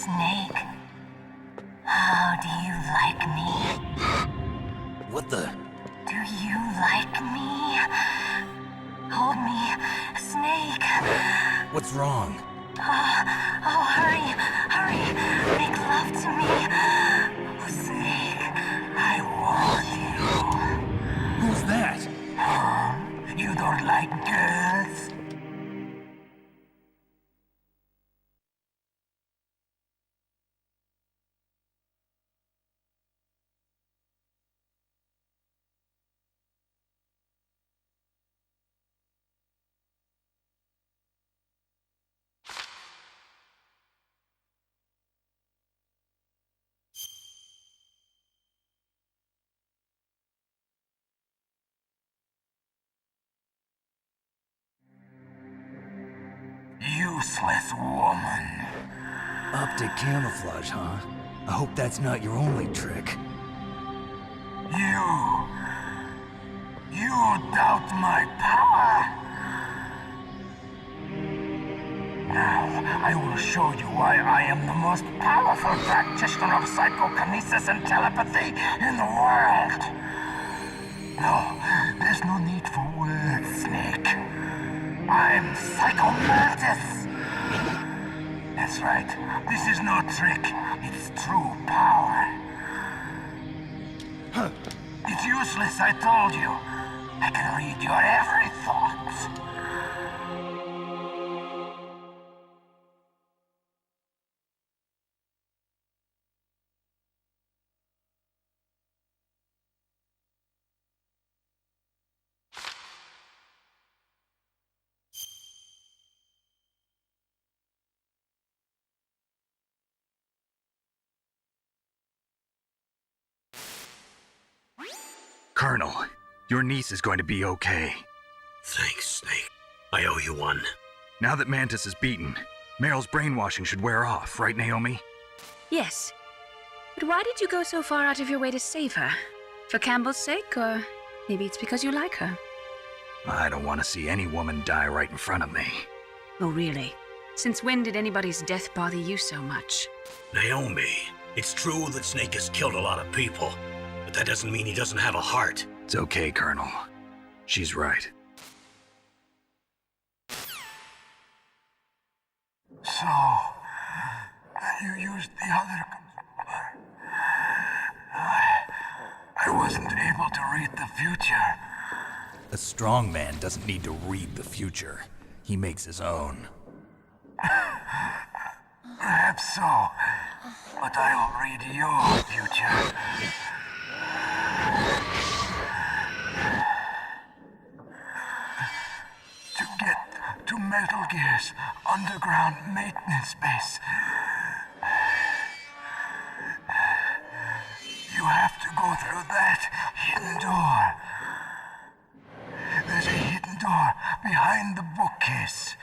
Snake, how do you like me? What the? Do you like me? Hold me, Snake. What's wrong? Oh, hurry, hurry, make love to me. Snake, I want you. Who's that? You don't like girls? Useless woman. Optic camouflage, huh? I hope that's not your only trick. You doubt my power? Now, I will show you why I am the most powerful practitioner of psychokinesis and telepathy in the world. No, there's no need for words, Snake. I'm Psychomantis. That's right. This is no trick. It's true power. It's useless, I told you. I can read your every thought. Colonel, your niece is going to be okay. Thanks, Snake. I owe you one. Now that Mantis is beaten, Meryl's brainwashing should wear off, right, Naomi? Yes. But why did you go so far out of your way to save her? For Campbell's sake, or maybe it's because you like her? I don't want to see any woman die right in front of me. Oh, really? Since when did anybody's death bother you so much? Naomi, it's true that Snake has killed a lot of people, but that doesn't mean he doesn't have a heart. It's okay, Colonel. She's right. So, you used the other... I wasn't able to read the future. A strong man doesn't need to read the future. He makes his own. Perhaps so, but I will read your future. To get to Metal Gear's underground maintenance base, you have to go through that hidden door. There's a hidden door behind the bookcase.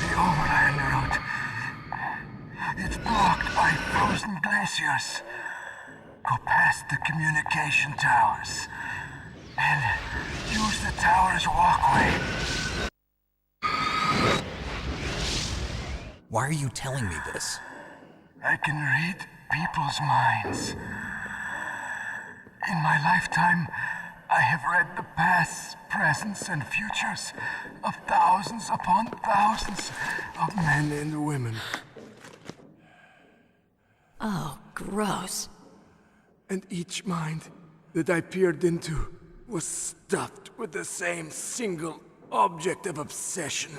The overland route. It's blocked by frozen glaciers. Go past the communication towers. And use the tower's walkway. Why are you telling me this? I can read people's minds. In my lifetime, I have read the pasts, presents, and futures of thousands upon thousands of men and women. Oh, gross. And each mind that I peered into was stuffed with the same single object of obsession.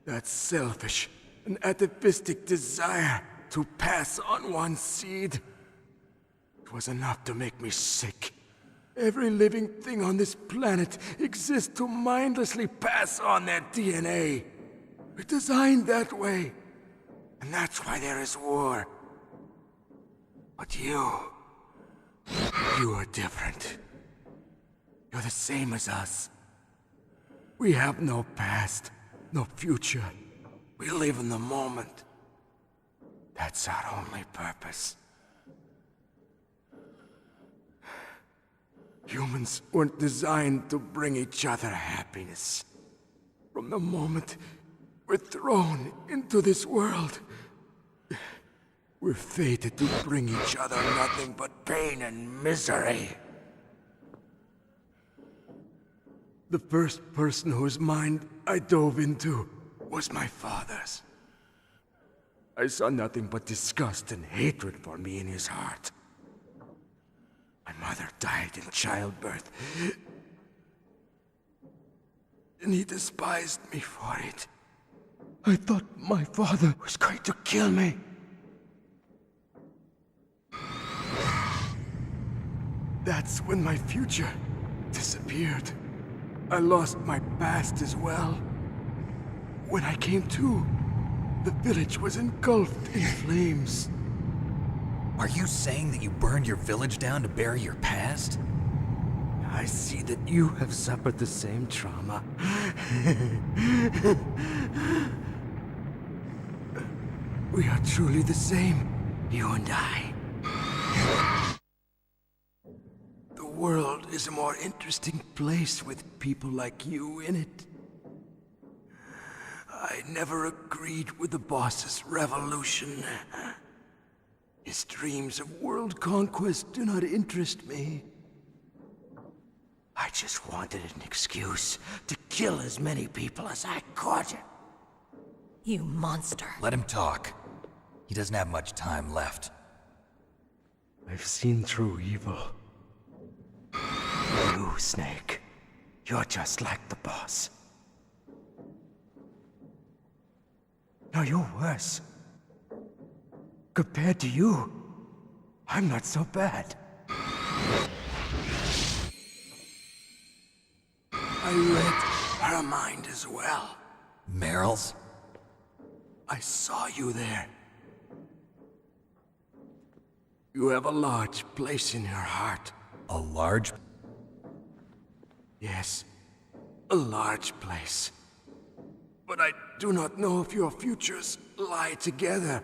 That selfish and atavistic desire to pass on one seed. It was enough to make me sick. Every living thing on this planet exists to mindlessly pass on their DNA. We're designed that way. And that's why there is war. But you are different. You're the same as us. We have no past, no future. We live in the moment. That's our only purpose. Humans weren't designed to bring each other happiness. From the moment we're thrown into this world, We're fated to bring each other nothing but pain and misery. The first person whose mind I dove into was my father's. I saw nothing but disgust and hatred for me in his heart. My mother died in childbirth, and he despised me for it. I thought my father was going to kill me. That's when my future disappeared. I lost my past as well. When I came to, the village was engulfed in flames. Are you saying that you burned your village down to bury your past? I see that you have suffered the same trauma. We are truly the same, you and I. The world is a more interesting place with people like you in it. I never agreed with the boss's revolution. His dreams of world conquest do not interest me. I just wanted an excuse to kill as many people as I could. You monster. Let him talk. He doesn't have much time left. I've seen through evil. You, Snake, you're just like the boss. No, you're worse. Compared to you, I'm not so bad. I read her mind as well. Meryl's? I saw you there. You have a large place in her heart. A large... Yes, a large place. But I do not know if your futures lie together.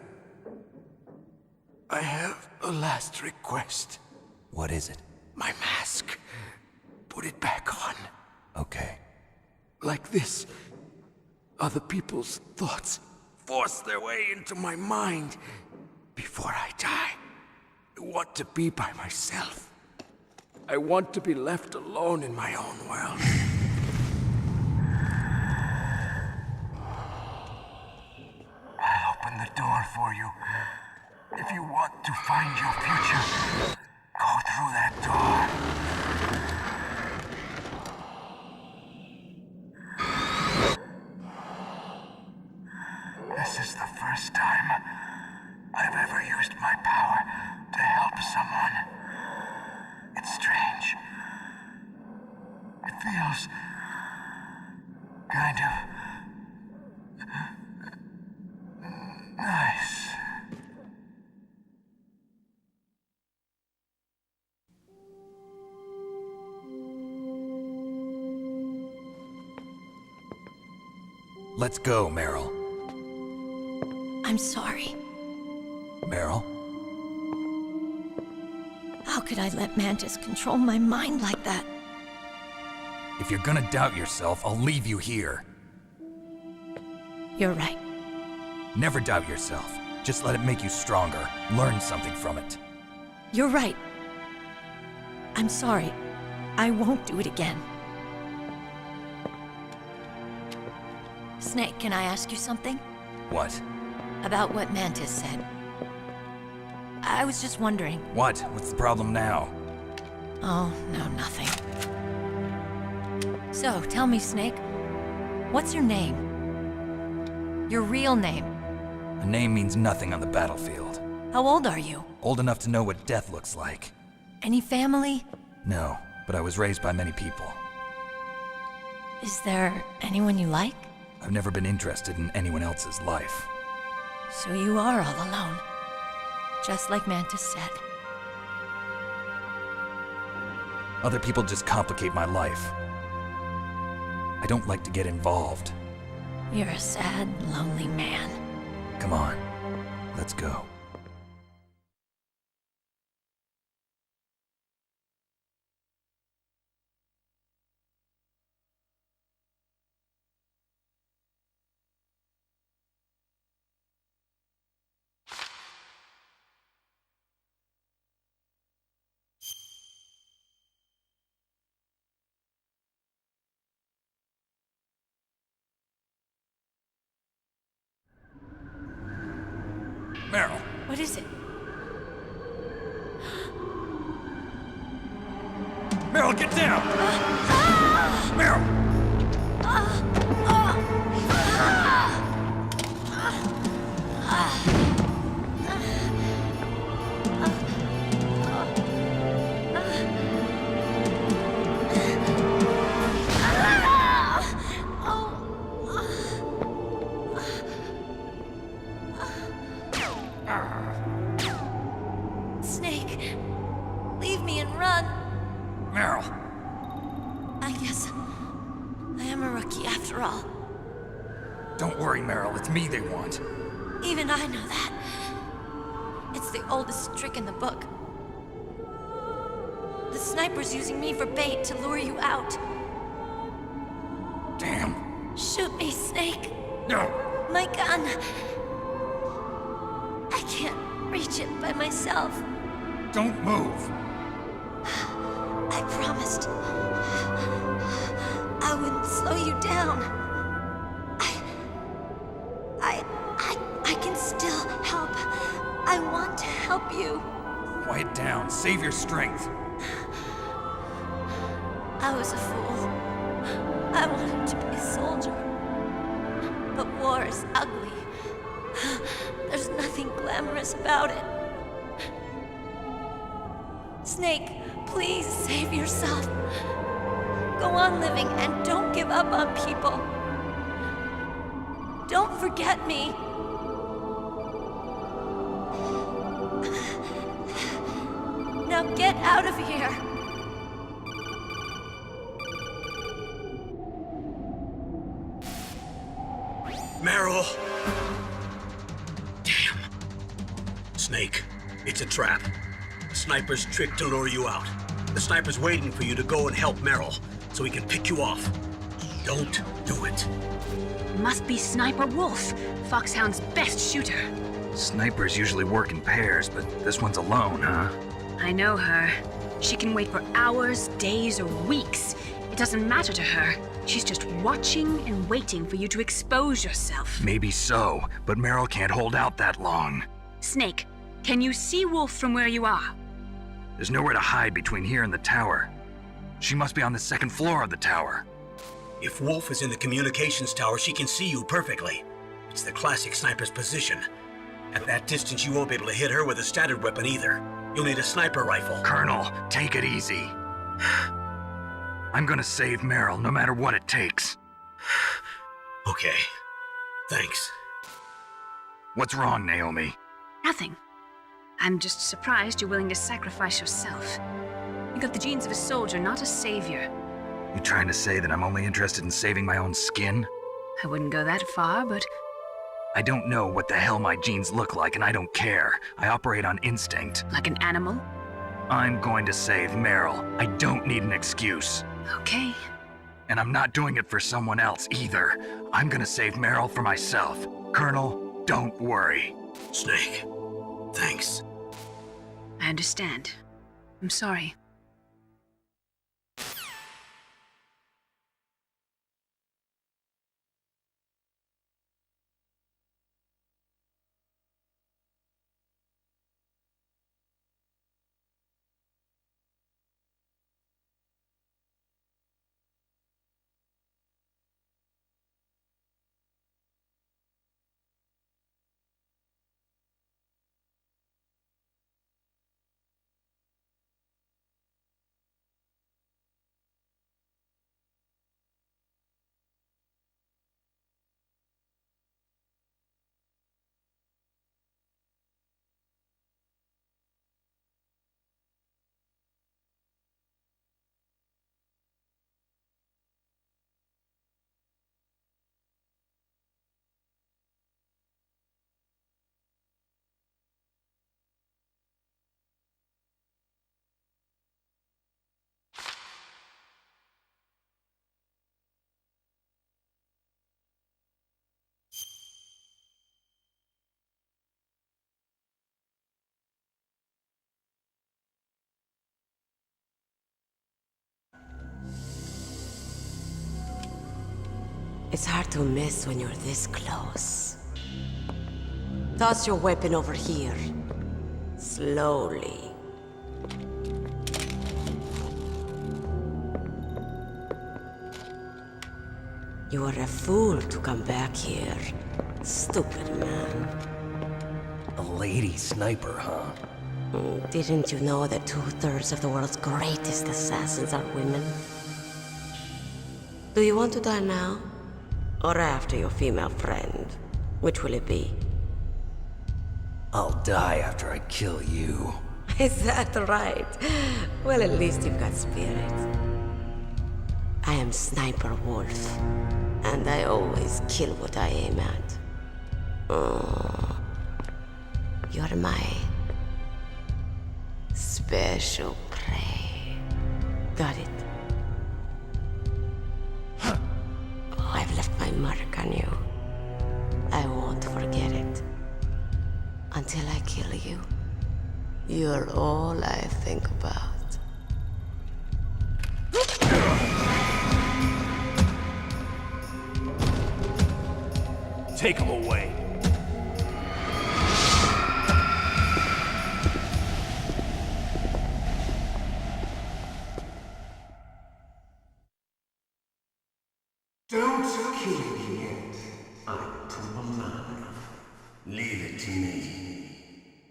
I have a last request. What is it? My mask. Put it back on. Okay. Like this, other people's thoughts force their way into my mind before I die. I want to be by myself. I want to be left alone in my own world. I'll open the door for you. If you want to find your future, go through that door. This is the first time I've ever used my power to help someone. It's strange. It feels kind of nice. Let's go, Meryl. I'm sorry. Meryl? How could I let Mantis control my mind like that? If you're gonna doubt yourself, I'll leave you here. You're right. Never doubt yourself. Just let it make you stronger. Learn something from it. You're right. I'm sorry. I won't do it again. Snake, can I ask you something? What? About what Mantis said. I was just wondering. What? What's the problem now? Oh, no, nothing. So, tell me, Snake. What's your name? Your real name? A name means nothing on the battlefield. How old are you? Old enough to know what death looks like. Any family? No, but I was raised by many people. Is there anyone you like? I've never been interested in anyone else's life. So you are all alone. Just like Mantis said. Other people just complicate my life. I don't like to get involved. You're a sad, lonely man. Come on, let's go. Meryl. What is it? Meryl, get down! Meryl! Snake, leave me and run. Meryl! I guess I am a rookie after all. Don't worry, Meryl. It's me they want. Even I know that. It's the oldest trick in the book. The sniper's using me for bait to lure you out. Damn. Shoot me, Snake. No! My gun. I can't reach it by myself. Don't move! I promised I wouldn't slow you down. I can still help. I want to help you. Quiet down. Save your strength. I was a fool. I wanted to be a soldier. But war is ugly. There's nothing glamorous about it. Snake, please save yourself. Go on living and don't give up on people. Don't forget me. Now get out of here. Meryl! Damn. Snake, it's a trap. The sniper's trick to lure you out. The sniper's waiting for you to go and help Meryl, so he can pick you off. Don't do it. Must be Sniper Wolf, Foxhound's best shooter. Snipers usually work in pairs, but this one's alone, huh? I know her. She can wait for hours, days, or weeks. It doesn't matter to her. She's just watching and waiting for you to expose yourself. Maybe so, but Meryl can't hold out that long. Snake, can you see Wolf from where you are? There's nowhere to hide between here and the tower. She must be on the second floor of the tower. If Wolf is in the communications tower, she can see you perfectly. It's the classic sniper's position. At that distance, you won't be able to hit her with a standard weapon either. You'll need a sniper rifle. Colonel, take it easy. I'm gonna save Meryl no matter what it takes. Okay. Thanks. What's wrong, Naomi? Nothing. I'm just surprised you're willing to sacrifice yourself. You got the genes of a soldier, not a savior. You trying to say that I'm only interested in saving my own skin? I wouldn't go that far, but I don't know what the hell my genes look like, and I don't care. I operate on instinct. like an animal? I'm going to save Meryl. I don't need an excuse. Okay. And I'm not doing it for someone else either. I'm gonna save Meryl for myself. Colonel, don't worry. Snake. Thanks. I understand. I'm sorry. It's hard to miss when you're this close. Toss your weapon over here. Slowly. You are a fool to come back here. Stupid man. A lady sniper, huh? Didn't you know that 2/3 of the world's greatest assassins are women? Do you want to die now? Or after your female friend? Which will it be? I'll die after I kill you. Is that right? Well, at least you've got spirit. I am Sniper Wolf, and I always kill what I aim at. Oh, you're my special prey. Got it. Oh, I've left my mark on you. I won't forget it. Until I kill you. You're all I think about. Take him away. Don't kill me yet. I'm too alive. Leave it to me.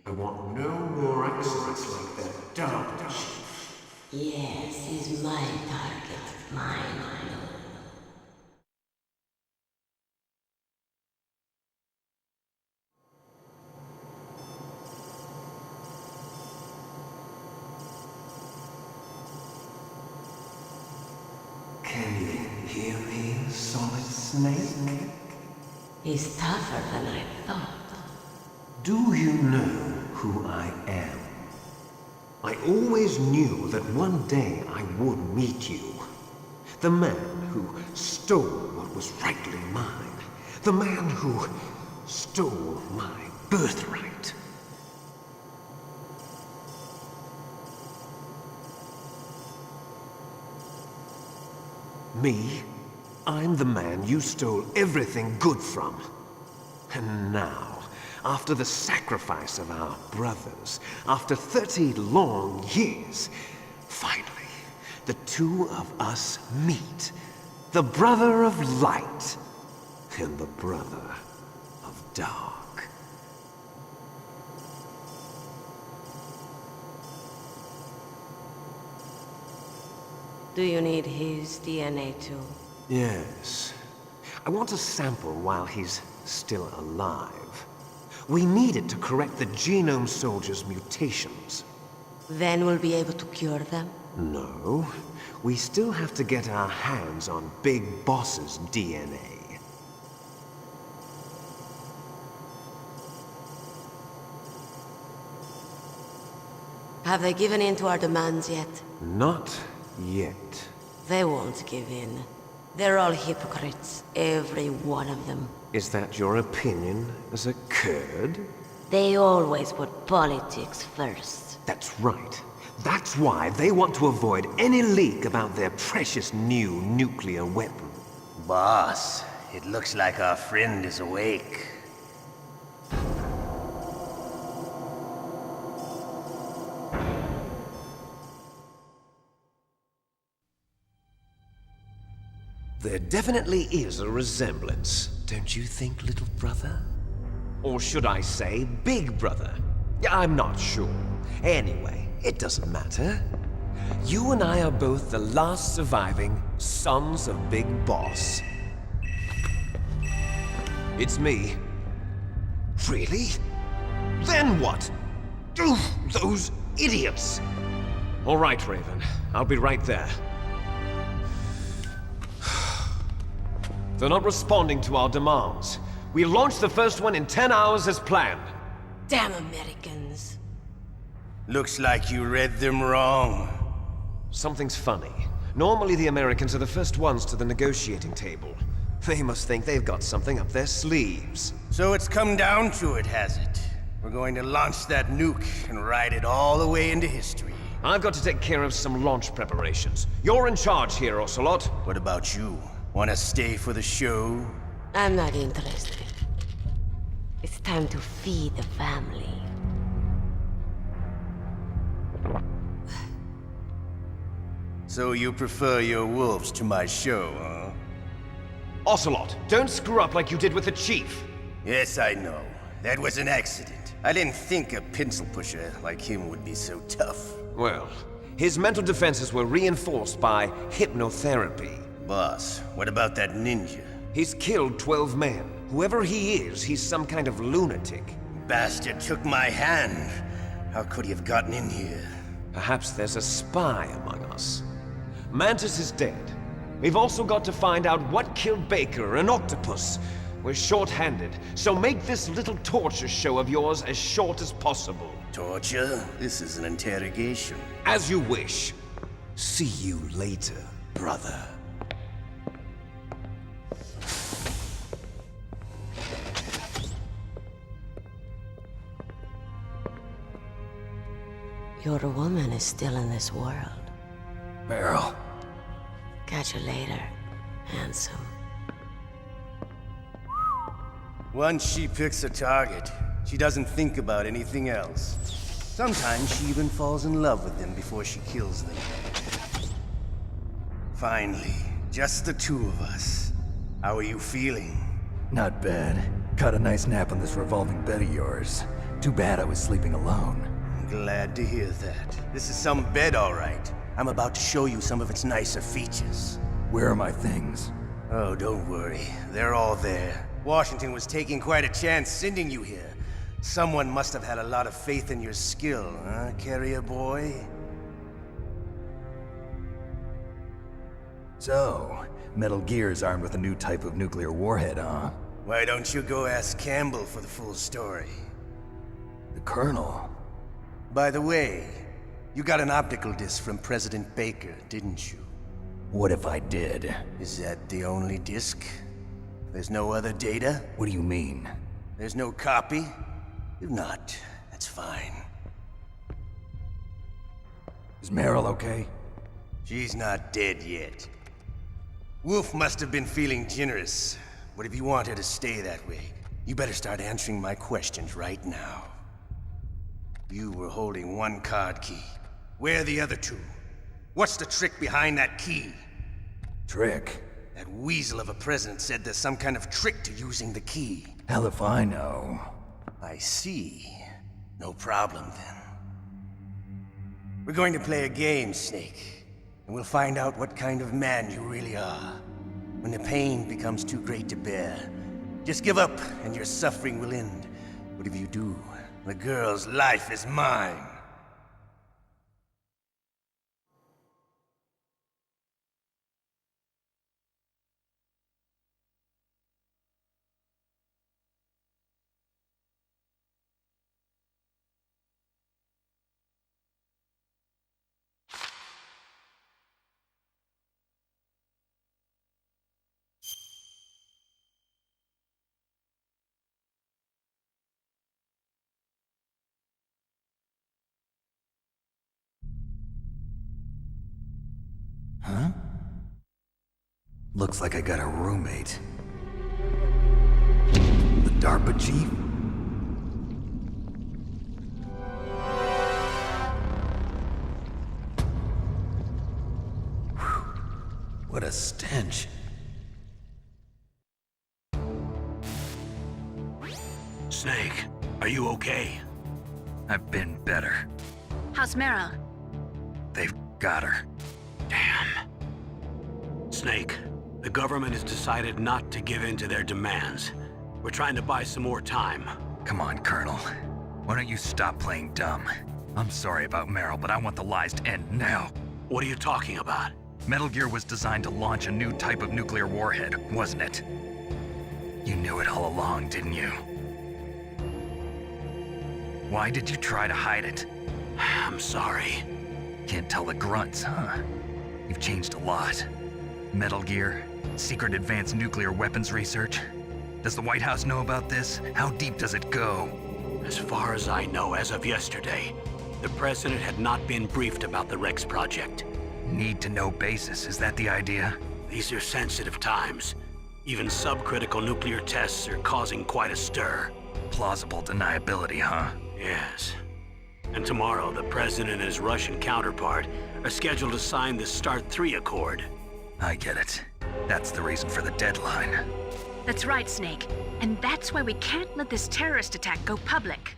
I want no more accidents like that, don't you? Yes, he's my target. Mine. Can you hear me, Solid Snake? He's tougher than I thought. Do you know who I am? I always knew that one day I would meet you. The man who stole what was rightly mine. The man who stole my birthright. Me? I'm the man you stole everything good from. And now, after the sacrifice of our brothers, after 30 long years, finally, the two of us meet. The brother of light and the brother of dark. Do you need his DNA too? Yes. I want a sample while he's still alive. We need it to correct the Genome Soldier's mutations. Then we'll be able to cure them? No. We still have to get our hands on Big Boss's DNA. Have they given in to our demands yet? Not yet. They won't give in. They're all hypocrites, every one of them. Is that your opinion as a Kurd? They always put politics first. That's right. That's why they want to avoid any leak about their precious new nuclear weapon. Boss, it looks like our friend is awake. There definitely is a resemblance, don't you think, little brother? Or should I say, big brother? I'm not sure. Anyway, it doesn't matter. You and I are both the last surviving sons of Big Boss. It's me. Really? Then what? Those idiots! All right, Raven. I'll be right there. They're not responding to our demands. We launched the first one in 10 hours as planned. Damn Americans. Looks like you read them wrong. Something's funny. Normally the Americans are the first ones to the negotiating table. They must think they've got something up their sleeves. So it's come down to it, has it? We're going to launch that nuke and ride it all the way into history. I've got to take care of some launch preparations. You're in charge here, Ocelot. What about you? Want to stay for the show? I'm not interested. It's time to feed the family. So you prefer your wolves to my show, huh? Ocelot, don't screw up like you did with the chief. Yes, I know. That was an accident. I didn't think a pencil pusher like him would be so tough. Well, his mental defenses were reinforced by hypnotherapy. Boss, what about that ninja? He's killed 12 men. Whoever he is, he's some kind of lunatic. Bastard took my hand. How could he have gotten in here? Perhaps there's a spy among us. Mantis is dead. We've also got to find out what killed Baker and Octopus. We're short-handed, so make this little torture show of yours as short as possible. Torture? This is an interrogation. As you wish. See you later, brother. Your woman is still in this world. Meryl. Catch you later, handsome. Once she picks a target, she doesn't think about anything else. Sometimes she even falls in love with them before she kills them. Finally, just the two of us. How are you feeling? Not bad. Caught a nice nap on this revolving bed of yours. Too bad I was sleeping alone. Glad to hear that. This is some bed, all right. I'm about to show you some of its nicer features. Where are my things? Oh, don't worry. They're all there. Washington was taking quite a chance sending you here. Someone must have had a lot of faith in your skill, huh, carrier boy? So, Metal Gear's armed with a new type of nuclear warhead, huh? Why don't you go ask Campbell for the full story? The Colonel? By the way, you got an optical disc from President Baker, didn't you? What if I did? Is that the only disc? There's no other data? What do you mean? There's no copy? If not, that's fine. Is Meryl okay? She's not dead yet. Wolf must have been feeling generous. But if you want her to stay that way, you better start answering my questions right now. You were holding one card key. Where are the other two? What's the trick behind that key? Trick? That weasel of a president said there's some kind of trick to using the key. Hell if I know. I see. No problem then. We're going to play a game, Snake. And we'll find out what kind of man you really are. When the pain becomes too great to bear, just give up and your suffering will end. But if you do, the girl's life is mine. Huh? Looks like I got a roommate. The DARPA chief? Whew. What a stench. Snake, are you okay? I've been better. How's Meryl? They've got her. Damn. Snake, the government has decided not to give in to their demands. We're trying to buy some more time. Come on, Colonel. Why don't you stop playing dumb? I'm sorry about Meryl, but I want the lies to end now. What are you talking about? Metal Gear was designed to launch a new type of nuclear warhead, wasn't it? You knew it all along, didn't you? Why did you try to hide it? I'm sorry. Can't tell the grunts, huh? You've changed a lot. Metal Gear, secret advanced nuclear weapons research. Does the White House know about this? How deep does it go? As far as I know, as of yesterday, the president had not been briefed about the Rex project. Need to know basis, is that the idea? These are sensitive times. Even subcritical nuclear tests are causing quite a stir. Plausible deniability, huh? Yes. And tomorrow, the President and his Russian counterpart are scheduled to sign the START 3 Accord. I get it. That's the reason for the deadline. That's right, Snake. And that's why we can't let this terrorist attack go public.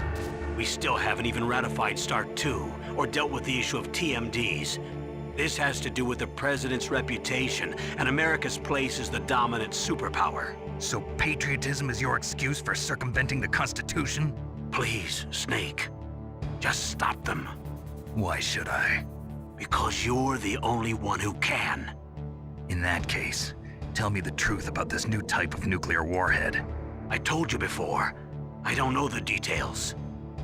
We still haven't even ratified START 2 or dealt with the issue of TMDs. This has to do with the President's reputation and America's place as the dominant superpower. So patriotism is your excuse for circumventing the Constitution? Please, Snake, just stop them. Why should I? Because you're the only one who can. In that case, tell me the truth about this new type of nuclear warhead. I told you before, I don't know the details.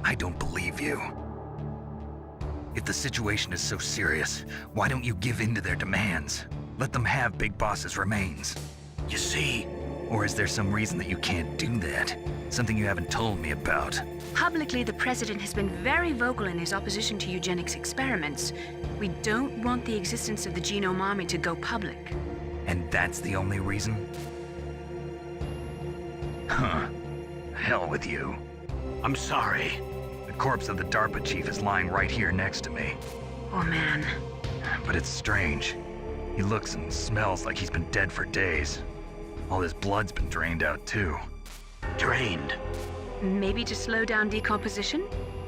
I don't believe you. If the situation is so serious, why don't you give in to their demands? Let them have Big Boss's remains. You see... Or is there some reason that you can't do that? Something you haven't told me about? Publicly, the President has been very vocal in his opposition to eugenics experiments. We don't want the existence of the Genome Army to go public. And that's the only reason? Huh. Hell with you. I'm sorry. The corpse of the DARPA chief is lying right here next to me. Oh, man. But it's strange. He looks and smells like he's been dead for days. All his blood's been drained out, too. Drained? Maybe to slow down decomposition?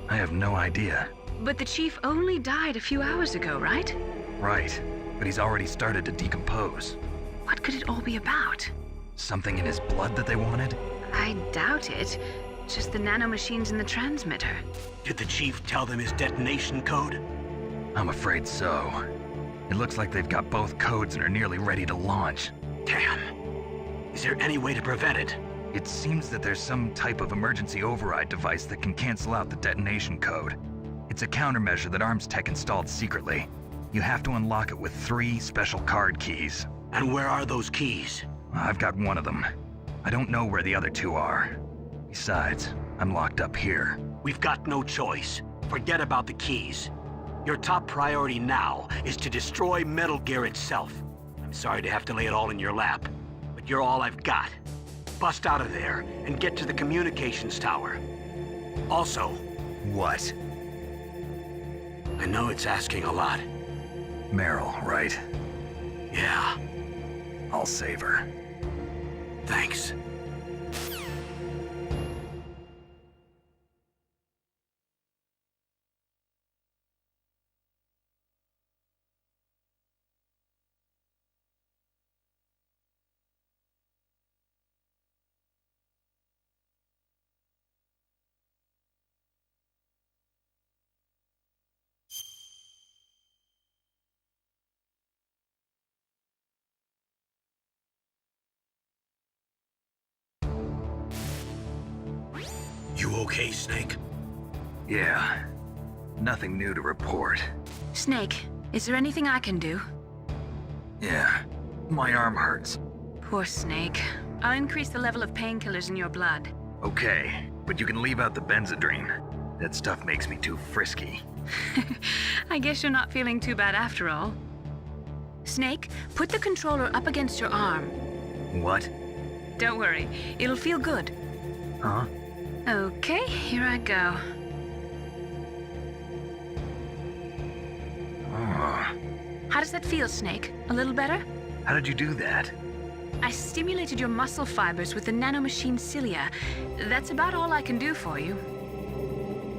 I have no idea. But the chief only died a few hours ago, right? Right, but he's already started to decompose. What could it all be about? Something in his blood that they wanted? I doubt it. Just the nanomachines in the transmitter. Did the chief tell them his detonation code? I'm afraid so. It looks like they've got both codes and are nearly ready to launch. Damn. Is there any way to prevent it? It seems that there's some type of emergency override device that can cancel out the detonation code. It's a countermeasure that Arms Tech installed secretly. You have to unlock it with 3 special card keys. And where are those keys? I've got one of them. I don't know where the other 2 are. Besides, I'm locked up here. We've got no choice. Forget about the keys. Your top priority now is to destroy Metal Gear itself. I'm sorry to have to lay it all in your lap, but you're all I've got. Bust out of there and get to the communications tower. Also... What? I know it's asking a lot. Meryl, right? Yeah. I'll save her. Thanks. You okay, Snake? Yeah. Nothing new to report. Snake, is there anything I can do? Yeah. My arm hurts. Poor Snake. I'll increase the level of painkillers in your blood. Okay, but you can leave out the Benzedrine. That stuff makes me too frisky. I guess you're not feeling too bad after all. Snake, put the controller up against your arm. What? Don't worry, it'll feel good. Huh? Okay, here I go. Oh. How does that feel, Snake? A little better? How did you do that? I stimulated your muscle fibers with the nanomachine cilia. That's about all I can do for you.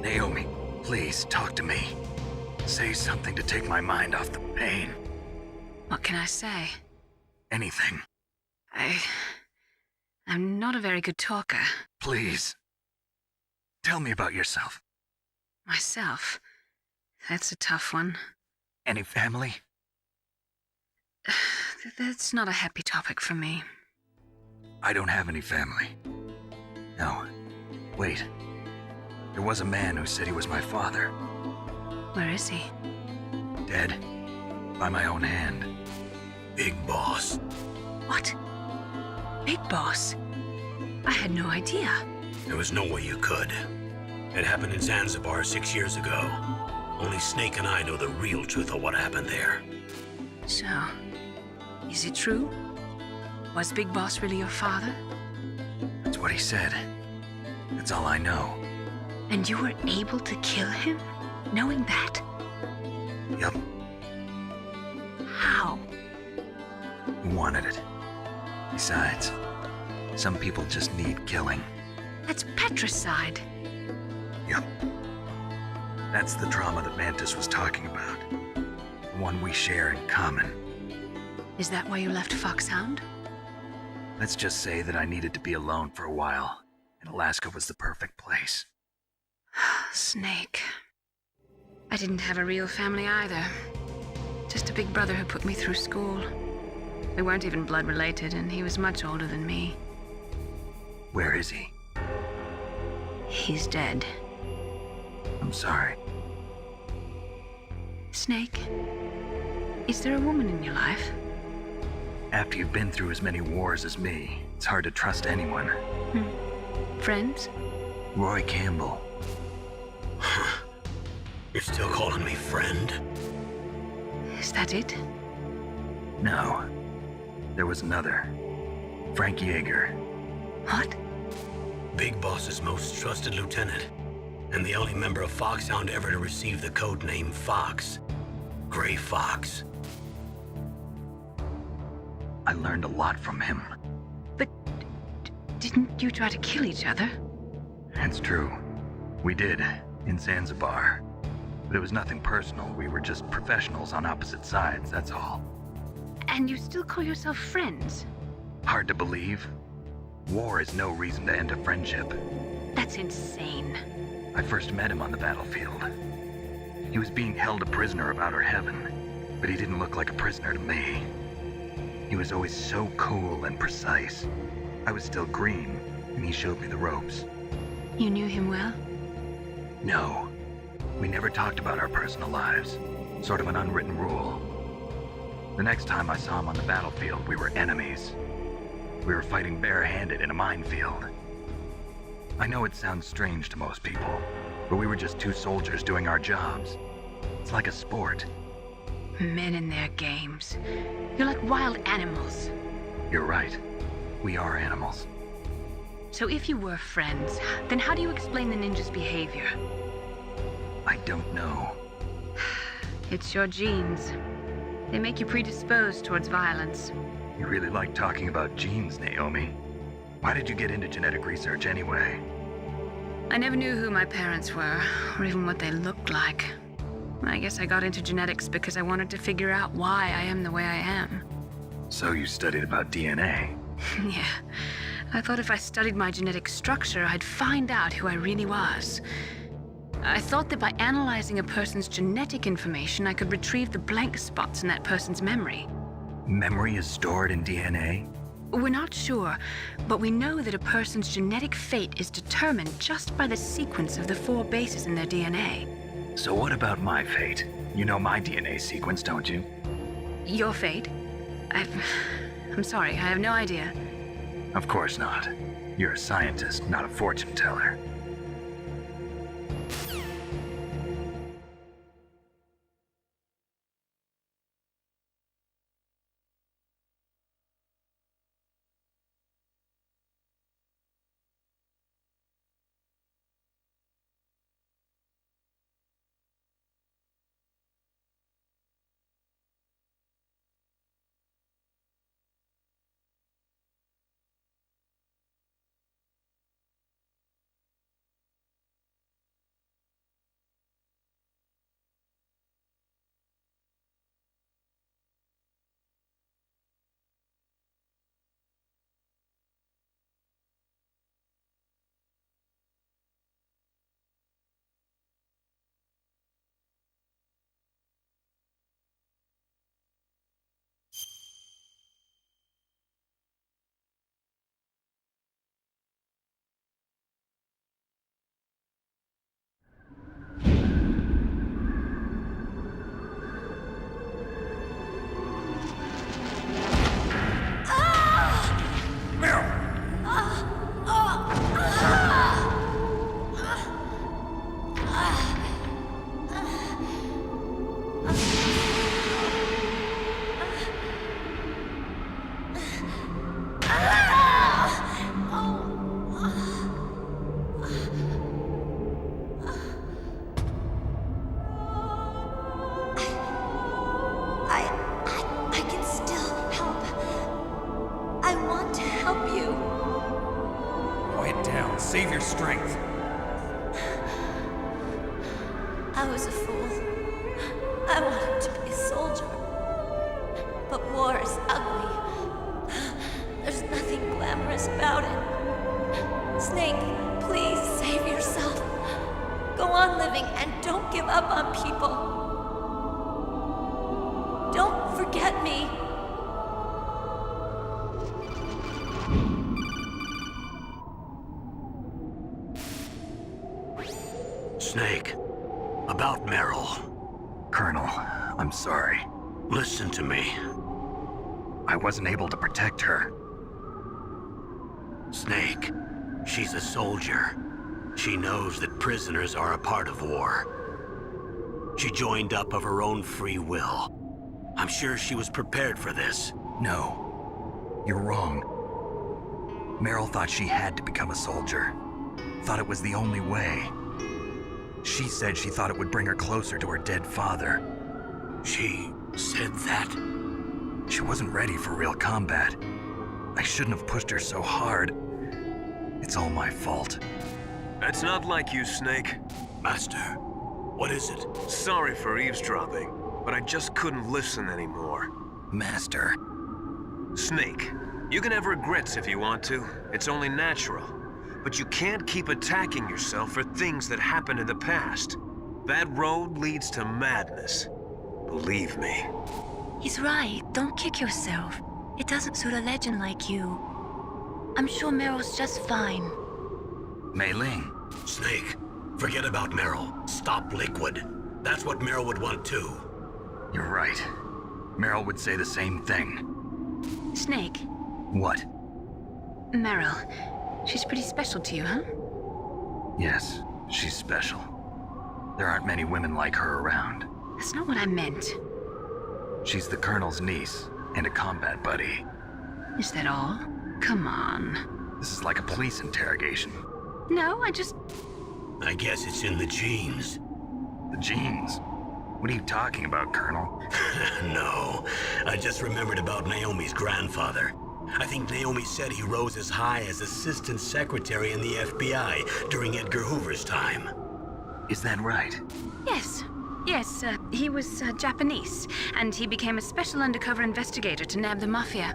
Naomi, please talk to me. Say something to take my mind off the pain. What can I say? Anything. I'm not a very good talker. Please. Tell me about yourself. Myself? That's a tough one. Any family? That's not a happy topic for me. I don't have any family. No. Wait. There was a man who said he was my father. Where is he? Dead. By my own hand. Big Boss. What? Big Boss? I had no idea. There was no way you could. It happened in Zanzibar 6 years ago. Only Snake and I know the real truth of what happened there. So, is it true? Was Big Boss really your father? That's what he said. That's all I know. And you were able to kill him, knowing that? Yup, How? he wanted it. Besides, some people just need killing. That's patricide. Yup. That's the trauma that Mantis was talking about. The one we share in common. Is that why you left Foxhound? Let's just say that I needed to be alone for a while, and Alaska was the perfect place. Snake. I didn't have a real family either. Just a big brother who put me through school. We weren't even blood related, and he was much older than me. Where is he? He's dead. I'm sorry. Snake, is there a woman in your life? After you've been through as many wars as me, it's hard to trust anyone. Friends? Roy Campbell. You're still calling me friend? Is that it? No. There was another. Frank Yeager. What? Big Boss's most trusted lieutenant, and the only member of Foxhound ever to receive the code name Fox. Gray Fox. I learned a lot from him. But didn't you try to kill each other? It's true. We did, in Zanzibar. But it was nothing personal. We were just professionals on opposite sides, that's all. And you still call yourself friends? Hard to believe. War is no reason to end a friendship. That's insane. I first met him on the battlefield. He was being held a prisoner of outer heaven, but he didn't look like a prisoner to me. He was always so cool and precise. I was still green, and he showed me the ropes. You knew him well? No. We never talked about our personal lives. Sort of an unwritten rule. The next time I saw him on the battlefield, we were enemies. We were fighting barehanded in a minefield. I know it sounds strange to most people, but we were just two soldiers doing our jobs. It's like a sport. Men and their games. You're like wild animals. You're right. We are animals. So if you were friends, then how do you explain the ninja's behavior? I don't know. It's your genes. They make you predisposed towards violence. You really like talking about genes, Naomi. Why did you get into genetic research anyway? I never knew who my parents were, or even what they looked like. I guess I got into genetics because I wanted to figure out why I am the way I am. So you studied about DNA? Yeah. I thought if I studied my genetic structure, I'd find out who I really was. I thought that by analyzing a person's genetic information, I could retrieve the blank spots in that person's memory. Memory is stored in DNA? We're not sure, but we know that a person's genetic fate is determined just by the sequence of the 4 bases in their DNA. So what about my fate? You know my DNA sequence, don't you? Your fate? I'm sorry, I have no idea. Of course not. You're a scientist, not a fortune teller. help you. Quiet down. Save your strength. I was a fool. I wanted to be a soldier. But war is ugly. There's nothing glamorous about it. Snake, please save yourself. Go on living and don't give up on people. Don't forget me. Snake, about Meryl. Colonel, I'm sorry. Listen to me. I wasn't able to protect her. Snake, she's a soldier. She knows that prisoners are a part of war. She joined up of her own free will. I'm sure she was prepared for this. No, you're wrong. Meryl thought she had to become a soldier. Thought it was the only way. She said she thought it would bring her closer to her dead father. She said that? She wasn't ready for real combat. I shouldn't have pushed her so hard. It's all my fault. That's not like you, Snake. Master, what is it? Sorry for eavesdropping, but I just couldn't listen anymore. Master. Snake, you can have regrets if you want to. It's only natural. But you can't keep attacking yourself for things that happened in the past. That road leads to madness. Believe me. He's right. Don't kick yourself. It doesn't suit a legend like you. I'm sure Meryl's just fine. Mei Ling. Snake, forget about Meryl. Stop Liquid. That's what Meryl would want too. You're right. Meryl would say the same thing. Snake, What? Meryl. She's pretty special to you, huh? Yes, she's special. There aren't many women like her around. That's not what I meant. She's the Colonel's niece and a combat buddy. Is that all? Come on. This is like a police interrogation. No, I guess it's in the genes. The genes? What are you talking about, Colonel? No, I just remembered about Naomi's grandfather. I think Naomi said he rose as high as assistant secretary in the FBI during Edgar Hoover's time. Is that right? Yes. Yes, he was Japanese, and he became a special undercover investigator to nab the mafia.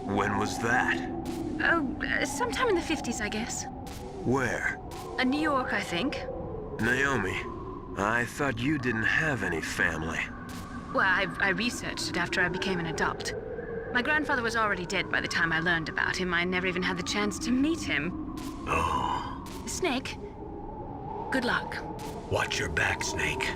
When was that? Oh, sometime in the 50s, I guess. Where? New York, I think. Naomi, I thought you didn't have any family. Well, I researched it after I became an adult. My grandfather was already dead by the time I learned about him. I never even had the chance to meet him. Oh. Snake, good luck. Watch your back, Snake.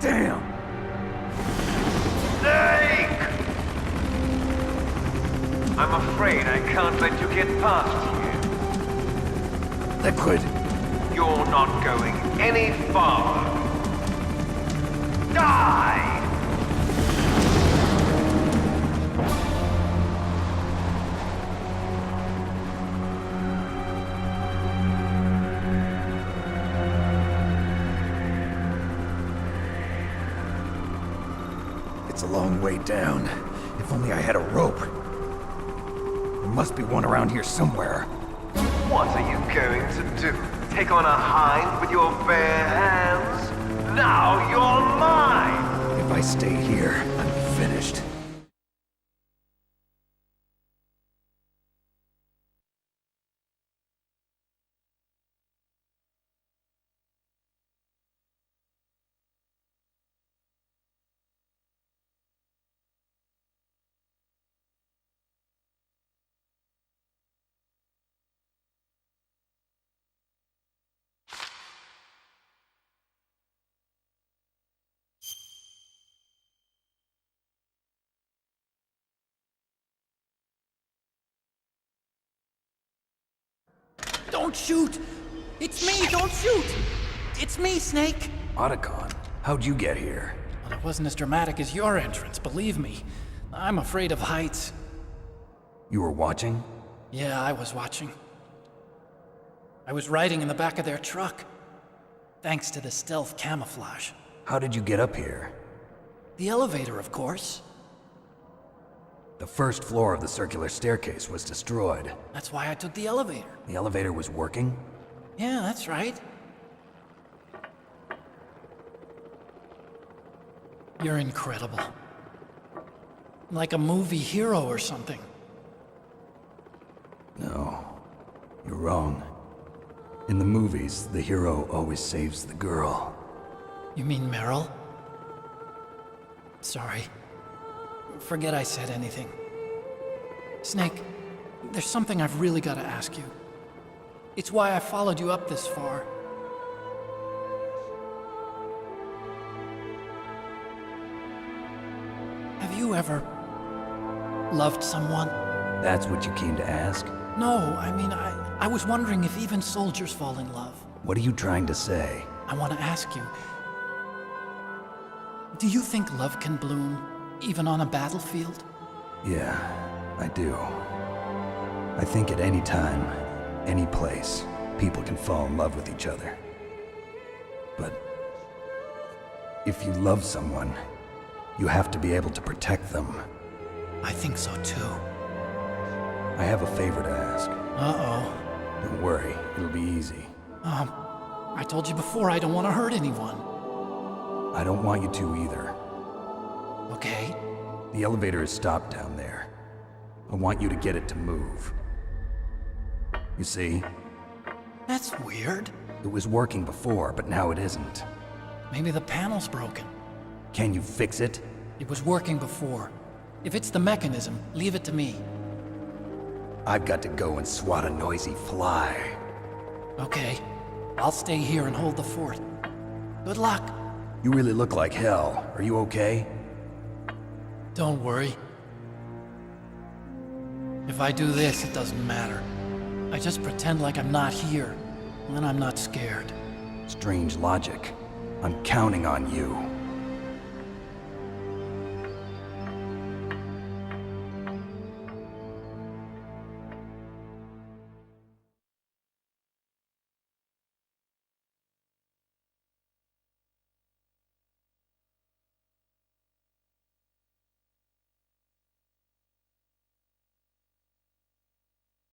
Damn! Snake! I'm afraid I can't let you get past here. Liquid! You're not going any farther. Die! It's a long way down. If only I had a rope. There must be one around here somewhere. What are you going to do? Take on a hind with your bare hands? Now you're mine! If I stay here, I'm finished. Don't shoot! It's me, don't shoot! It's me, Snake! Otacon, how'd you get here? Well, it wasn't as dramatic as your entrance, believe me. I'm afraid of heights. You were watching? Yeah, I was watching. I was riding in the back of their truck. Thanks to the stealth camouflage. How did you get up here? The elevator, of course. The first floor of the circular staircase was destroyed. That's why I took the elevator. The elevator was working? Yeah, that's right. You're incredible. Like a movie hero or something. No, you're wrong. In the movies, the hero always saves the girl. You mean Meryl? Sorry. Forget I said anything. Snake, there's something I've really got to ask you. It's why I followed you up this far. Have you ever loved someone? That's what you came to ask? No, I mean, I was wondering if even soldiers fall in love. What are you trying to say? I want to ask you, do you think love can bloom even on a battlefield? Yeah, I do. I think at any time, any place, people can fall in love with each other. But if you love someone, you have to be able to protect them. I think so too. I have a favor to ask. Uh-oh. Don't worry, it'll be easy. I told you before I don't want to hurt anyone. I don't want you to either. Okay. The elevator is stopped down there. I want you to get it to move. You see? That's weird. It was working before, but now it isn't. Maybe the panel's broken. Can you fix it? It was working before. If it's the mechanism, leave it to me. I've got to go and swat a noisy fly. Okay. I'll stay here and hold the fort. Good luck. You really look like hell. Are you okay? Don't worry. If I do this, it doesn't matter. I just pretend like I'm not here, and then I'm not scared. Strange logic. I'm counting on you.